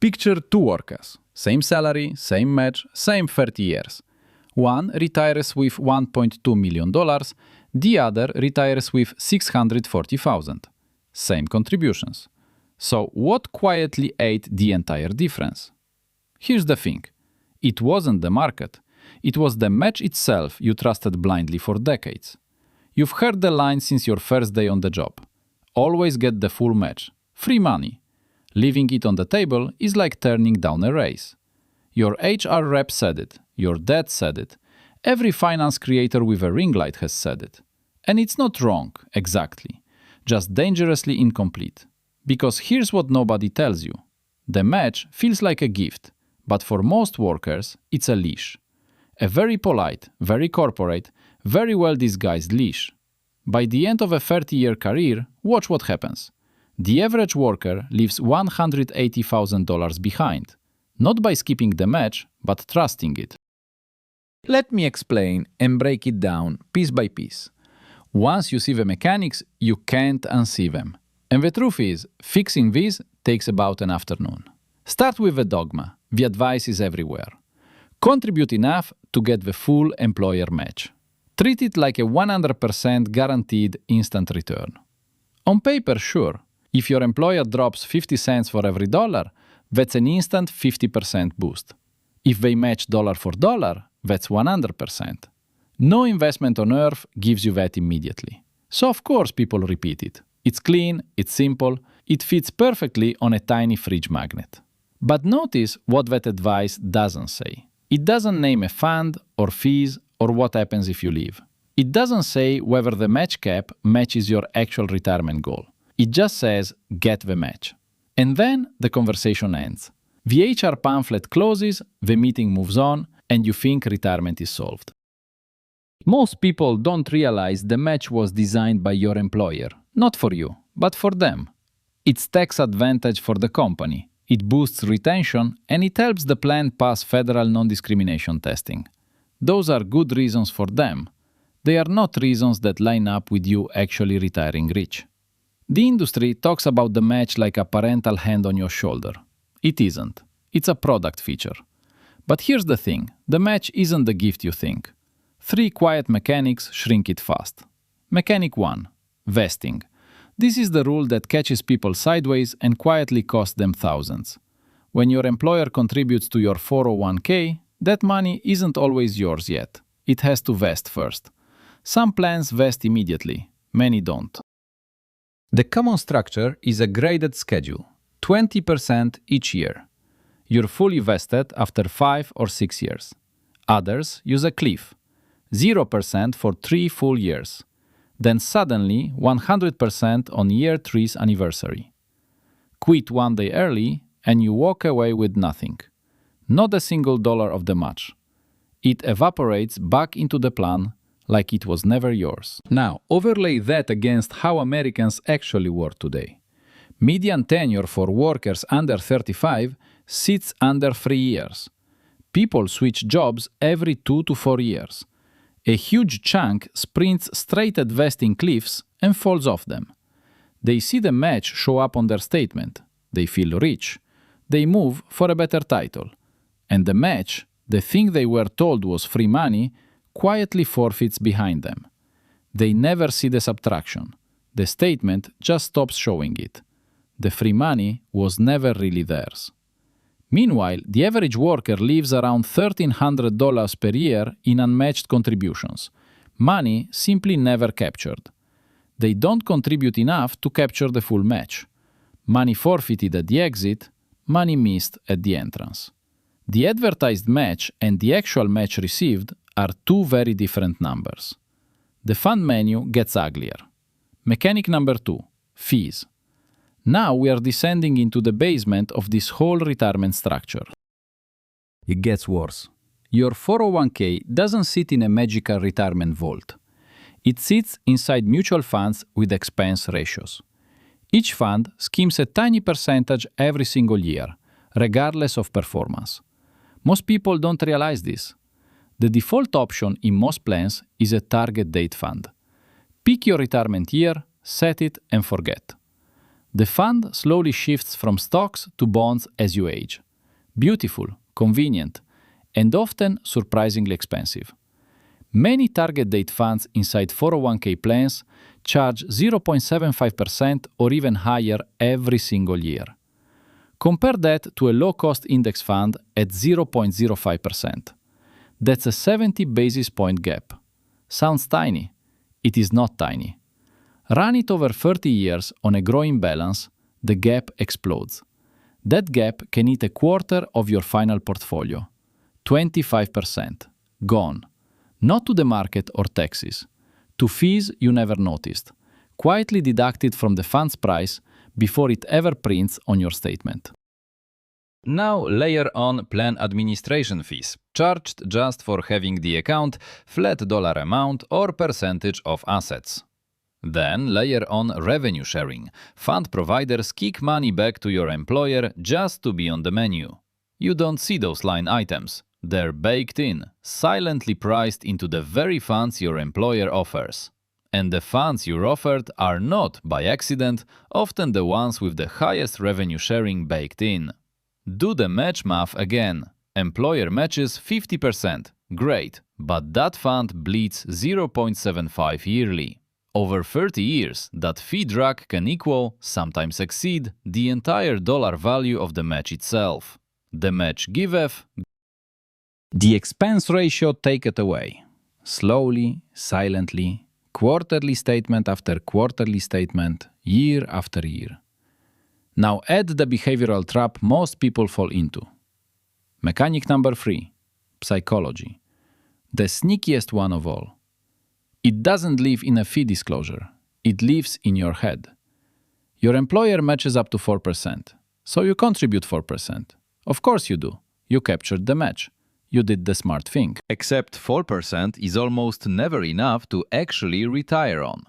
Picture two workers, same salary, same match, same 30 years. One retires with $1.2 million, the other retires with $640,000. Same contributions. So what quietly ate the entire difference? Here's the thing. It wasn't the market. It was the match itself you trusted blindly for decades. You've heard the line since your first day on the job. Always get the full match. Free money. Leaving it on the table is like turning down a raise. Your HR rep said it. Your dad said it. Every finance creator with a ring light has said it. And it's not wrong, exactly. Just dangerously incomplete. Because here's what nobody tells you. The match feels like a gift, but for most workers, it's a leash. A very polite, very corporate, very well-disguised leash. By the end of a 30-year career, watch what happens. The average worker leaves $180,000 behind, not by skipping the match, but trusting it. Let me explain and break it down piece by piece. Once you see the mechanics, you can't unsee them. And the truth is, fixing this takes about an afternoon. Start with the dogma. The advice is everywhere. Contribute enough to get the full employer match. Treat it like a 100% guaranteed instant return. On paper, sure. If your employer drops 50 cents for every dollar, that's an instant 50% boost. If they match dollar for dollar, that's 100%. No investment on earth gives you that immediately. So of course people repeat it. It's clean, it's simple, it fits perfectly on a tiny fridge magnet. But notice what that advice doesn't say. It doesn't name a fund or fees or what happens if you leave. It doesn't say whether the match cap matches your actual retirement goal. It just says, get the match. And then the conversation ends. The HR pamphlet closes, the meeting moves on, and you think retirement is solved. Most people don't realize the match was designed by your employer, not for you, but for them. It's tax advantage for the company, it boosts retention, and it helps the plan pass federal non-discrimination testing. Those are good reasons for them. They are not reasons that line up with you actually retiring rich. The industry talks about the match like a parental hand on your shoulder. It isn't. It's a product feature. But here's the thing, the match isn't the gift you think. 3 quiet mechanics shrink it fast. Mechanic 1. Vesting. This is the rule that catches people sideways and quietly costs them thousands. When your employer contributes to your 401k, that money isn't always yours yet. It has to vest first. Some plans vest immediately, many don't. The common structure is a graded schedule, 20% each year. You're fully vested after 5 or 6 years. Others use a cliff, 0% for 3 full years. Then suddenly 100% on year 3's anniversary. Quit one day early and you walk away with nothing. Not a single dollar of the match. It evaporates back into the plan like it was never yours. Now, overlay that against how Americans actually work today. Median tenure for workers under 35 sits under 3 years. People switch jobs every 2 to 4 years. A huge chunk sprints straight at vesting cliffs and falls off them. They see the match show up on their statement. They feel rich. They move for a better title. And the match, the thing they were told was free money, quietly forfeits behind them. They never see the subtraction. The statement just stops showing it. The free money was never really theirs. Meanwhile, the average worker lives around $1,300 per year in unmatched contributions. Money simply never captured. They don't contribute enough to capture the full match. Money forfeited at the exit, money missed at the entrance. The advertised match and the actual match received are 2 very different numbers. The fund menu gets uglier. Mechanic number 2, fees. Now we are descending into the basement of this whole retirement structure. It gets worse. Your 401k doesn't sit in a magical retirement vault. It sits inside mutual funds with expense ratios. Each fund skims a tiny percentage every single year, regardless of performance. Most people don't realize this. The default option in most plans is a target date fund. Pick your retirement year, set it, and forget. The fund slowly shifts from stocks to bonds as you age. Beautiful, convenient, and often surprisingly expensive. Many target date funds inside 401k plans charge 0.75% or even higher every single year. Compare that to a low-cost index fund at 0.05%. That's a 70 basis point gap. Sounds tiny. It is not tiny. Run it over 30 years on a growing balance, the gap explodes. That gap can eat a quarter of your final portfolio. 25%. Gone. Not to the market or taxes. To fees you never noticed. Quietly deducted from the fund's price before it ever prints on your statement. Now layer on plan administration fees, charged just for having the account, flat dollar amount or percentage of assets. Then layer on revenue sharing. Fund providers kick money back to your employer just to be on the menu. You don't see those line items. They're baked in, silently priced into the very funds your employer offers. And the funds you're offered are not, by accident, often the ones with the highest revenue sharing baked in. Do the match math again. Employer matches 50%. Great, but that fund bleeds 0.75 yearly. Over 30 years, that fee drag can equal, sometimes exceed, the entire dollar value of the match itself. The match giveth. The expense ratio take it away. Slowly, silently, quarterly statement after quarterly statement, year after year. Now add the behavioral trap most people fall into. Mechanic number 3, psychology. The sneakiest one of all. It doesn't live in a fee disclosure. It lives in your head. Your employer matches up to 4%, so you contribute 4%. Of course you do. You captured the match. You did the smart thing. Except 4% is almost never enough to actually retire on.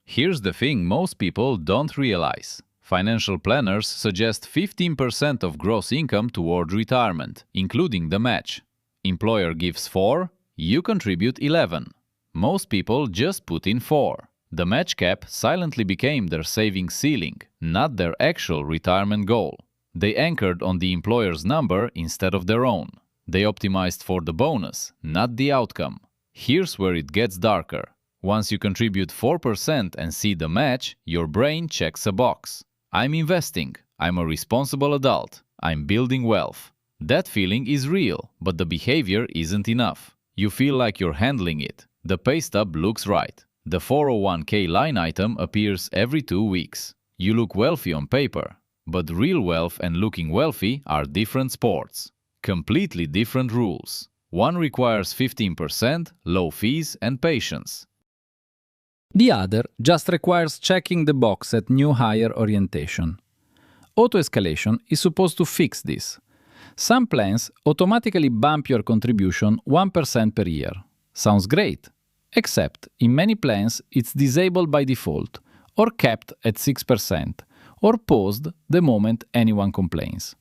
Here's the thing most people don't realize. Financial planners suggest 15% of gross income toward retirement, including the match. Employer gives 4, you contribute 11. Most people just put in 4. The match cap silently became their savings ceiling, not their actual retirement goal. They anchored on the employer's number instead of their own. They optimized for the bonus, not the outcome. Here's where it gets darker. Once you contribute 4% and see the match, your brain checks a box. I'm investing. I'm a responsible adult. I'm building wealth. That feeling is real, but the behavior isn't enough. You feel like you're handling it. The pay stub looks right. The 401k line item appears every 2 weeks. You look wealthy on paper, but real wealth and looking wealthy are different sports. Completely different rules. One requires 15%, low fees, and patience. The other just requires checking the box at new hire orientation. Auto-escalation is supposed to fix this. Some plans automatically bump your contribution 1% per year. Sounds great. Except, in many plans, it's disabled by default, or capped at 6%, or paused the moment anyone complains.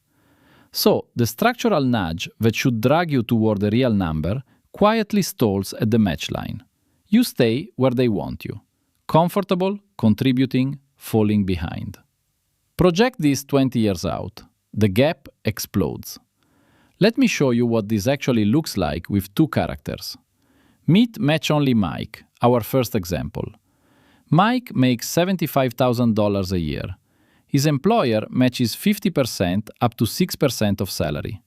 So, the structural nudge that should drag you toward a real number quietly stalls at the match line. You stay where they want you. Comfortable, contributing, falling behind. Project this 20 years out. The gap explodes. Let me show you what this actually looks like with 2 characters. Meet match-only Mike, our first example. Mike makes $75,000 a year. His employer matches 50% up to 6% of salary.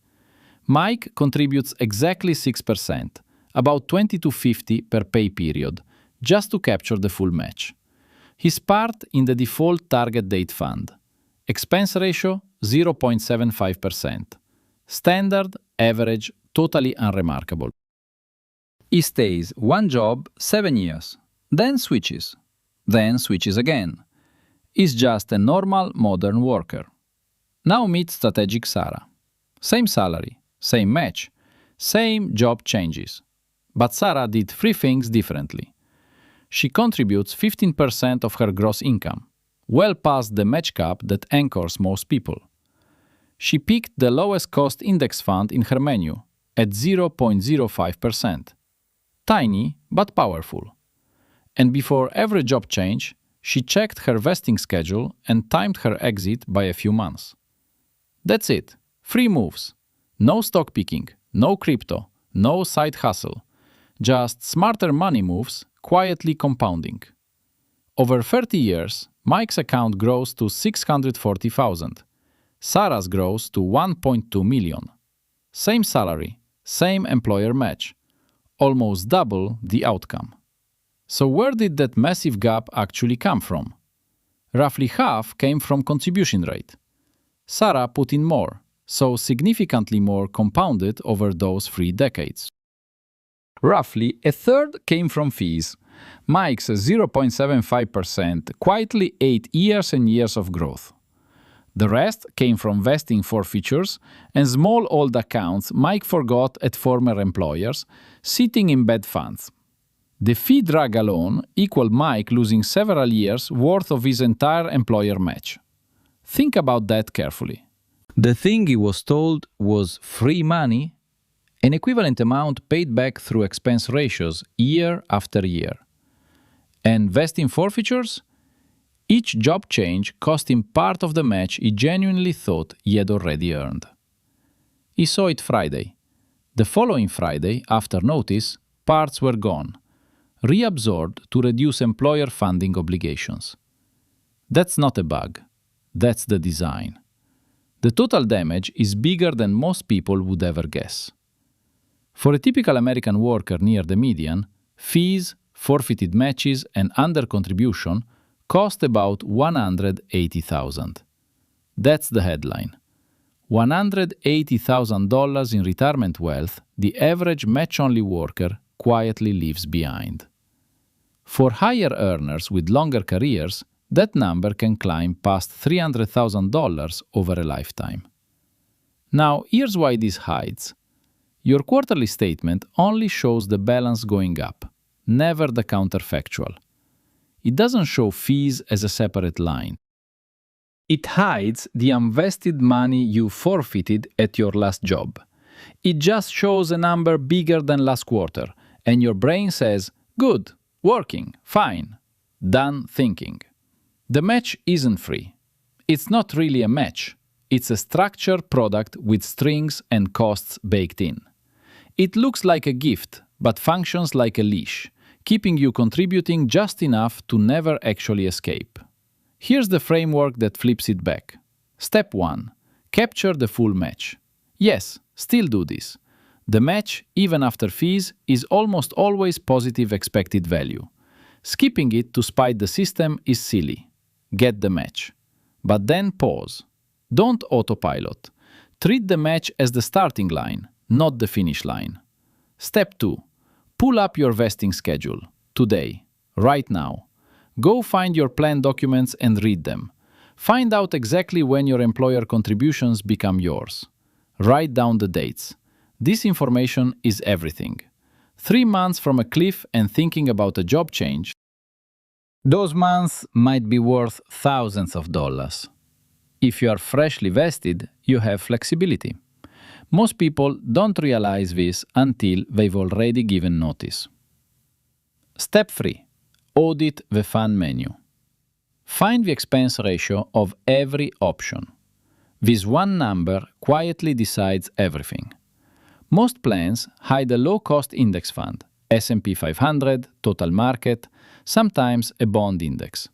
Mike contributes exactly 6%, about $20 to $50 per pay period, just to capture the full match. His part in the default target date fund. Expense ratio 0.75%. Standard, average, totally unremarkable. He stays one job 7 years, then switches again. Is just a normal modern worker. Now meet strategic Sarah. Same salary, same match, same job changes. But Sarah did 3 things differently. She contributes 15% of her gross income, well past the match cap that anchors most people. She picked the lowest cost index fund in her menu at 0.05%. Tiny but powerful. And before every job change, She checked her vesting schedule and timed her exit by a few months. That's it. 3 moves. No stock picking, no crypto, no side hustle. Just smarter money moves, quietly compounding. Over 30 years, Mike's account grows to 640,000. Sarah's grows to 1.2 million. Same salary, same employer match. Almost double the outcome. So where did that massive gap actually come from? Roughly half came from contribution rate. Sarah put in more, so significantly more compounded over those 3 decades. Roughly a third came from fees. Mike's 0.75% quietly ate years and years of growth. The rest came from vesting forfeitures and small old accounts Mike forgot at former employers, sitting in bad funds. The fee drag alone equaled Mike losing several years' worth of his entire employer match. Think about that carefully. The thing he was told was free money, an equivalent amount paid back through expense ratios year after year. And vesting forfeitures? Each job change cost him part of the match he genuinely thought he had already earned. He saw it Friday. The following Friday, after notice, parts were gone, reabsorbed to reduce employer funding obligations. That's not a bug. That's the design. The total damage is bigger than most people would ever guess. For a typical American worker near the median, fees, forfeited matches, and under-contribution cost about $180,000. That's the headline. $180,000 in retirement wealth the average match-only worker quietly leaves behind. For higher earners with longer careers, that number can climb past $300,000 over a lifetime. Now, here's why this hides. Your quarterly statement only shows the balance going up, never the counterfactual. It doesn't show fees as a separate line. It hides the unvested money you forfeited at your last job. It just shows a number bigger than last quarter, and your brain says, good, working, fine, done thinking. The match isn't free. It's not really a match. It's a structured product with strings and costs baked in. It looks like a gift, but functions like a leash, keeping you contributing just enough to never actually escape. Here's the framework that flips it back. Step 1. Capture the full match. Yes, still do this. The match, even after fees, is almost always positive expected value. Skipping it to spite the system is silly. Get the match. But then pause. Don't autopilot. Treat the match as the starting line, not the finish line. Step 2. Pull up your vesting schedule. Today. Right now. Go find your plan documents and read them. Find out exactly when your employer contributions become yours. Write down the dates. This information is everything. 3 months from a cliff and thinking about a job change, those months might be worth thousands of dollars. If you are freshly vested, you have flexibility. Most people don't realize this until they've already given notice. Step 3. Audit the fund menu. Find the expense ratio of every option. This one number quietly decides everything. Most plans hide a low-cost index fund, S&P 500, total market, sometimes a bond index.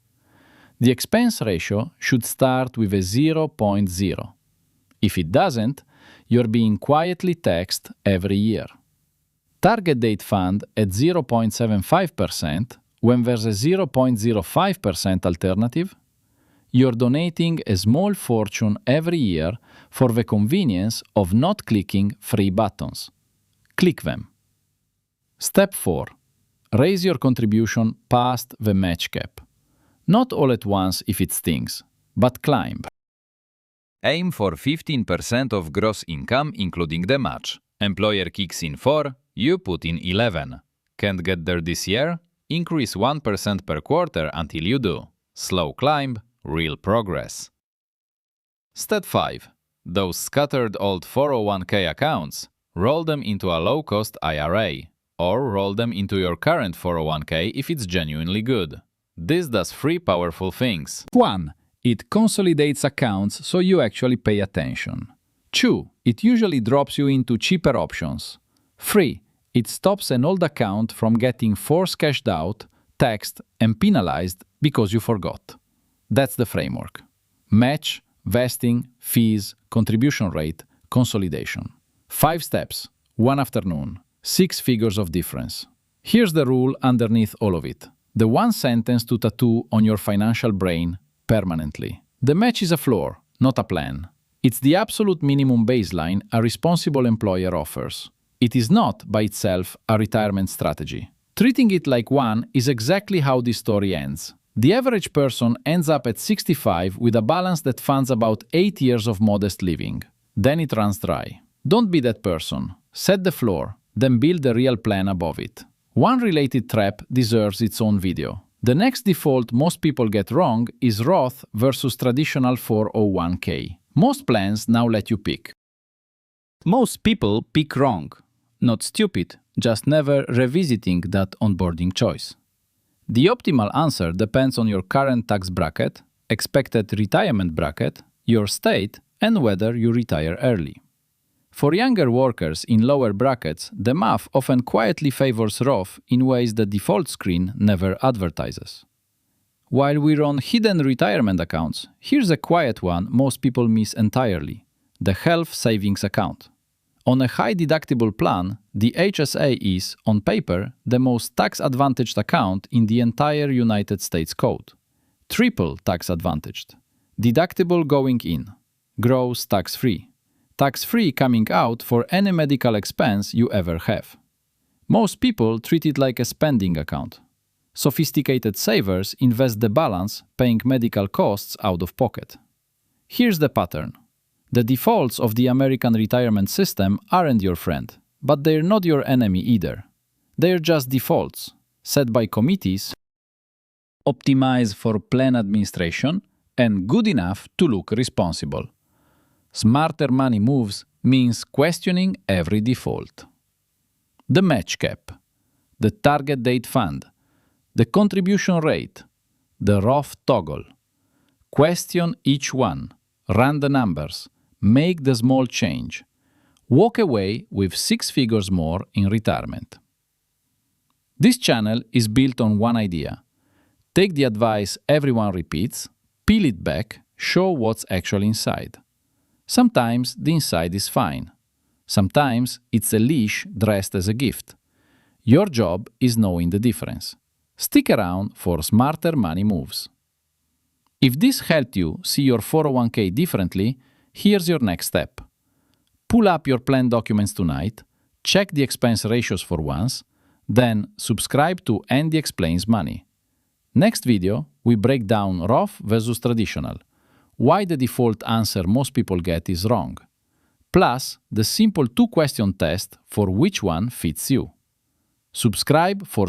The expense ratio should start with a 0.0. If it doesn't, you're being quietly taxed every year. Target date fund at 0.75% when there's a 0.05% alternative? You're donating a small fortune every year for the convenience of not clicking 3 buttons. Click them. Step 4. Raise your contribution past the match cap. Not all at once if it stings, but climb. Aim for 15% of gross income including the match. Employer kicks in 4, you put in 11. Can't get there this year? Increase 1% per quarter until you do. Slow climb, real progress. Step 5. Those scattered old 401k accounts, roll them into a low-cost IRA, or roll them into your current 401k if it's genuinely good. This does three powerful things. 1. It consolidates accounts so you actually pay attention. 2. It usually drops you into cheaper options. 3. It stops an old account from getting force cashed out, taxed, and penalized because you forgot. That's the framework. Match, vesting, fees, contribution rate, consolidation. 5 steps, 1 afternoon, 6 figures of difference. Here's the rule underneath all of it. The one sentence to tattoo on your financial brain permanently. The match is a floor, not a plan. It's the absolute minimum baseline a responsible employer offers. It is not, by itself, a retirement strategy. Treating it like one is exactly how this story ends. The average person ends up at 65 with a balance that funds about 8 years of modest living. Then it runs dry. Don't be that person. Set the floor, then build a real plan above it. One related trap deserves its own video. The next default most people get wrong is Roth versus traditional 401k. Most plans now let you pick. Most people pick wrong. Not stupid, just never revisiting that onboarding choice. The optimal answer depends on your current tax bracket, expected retirement bracket, your state, and whether you retire early. For younger workers in lower brackets, the math often quietly favors Roth in ways the default screen never advertises. While we're on hidden retirement accounts, here's a quiet one most people miss entirely: the health savings account. On a high-deductible plan, the HSA is, on paper, the most tax-advantaged account in the entire United States Code. Triple tax-advantaged. Deductible going in. Gross tax-free. Tax-free coming out for any medical expense you ever have. Most people treat it like a spending account. Sophisticated savers invest the balance, paying medical costs out of pocket. Here's the pattern. The defaults of the American retirement system aren't your friend, but they're not your enemy either. They're just defaults, set by committees, optimized for plan administration, and good enough to look responsible. Smarter money moves means questioning every default. The match cap, the target date fund, the contribution rate, the Roth toggle. Question each one, run the numbers, make the small change. Walk away with 6 figures more in retirement. This channel is built on one idea. Take the advice everyone repeats, peel it back, show what's actually inside. Sometimes the inside is fine. Sometimes it's a leash dressed as a gift. Your job is knowing the difference. Stick around for smarter money moves. If this helped you see your 401k differently, here's your next step. Pull up your plan documents tonight, check the expense ratios for once, then subscribe to Andy Explains Money. Next video, we break down Roth versus traditional, why the default answer most people get is wrong, plus the simple 2-question test for which one fits you. Subscribe for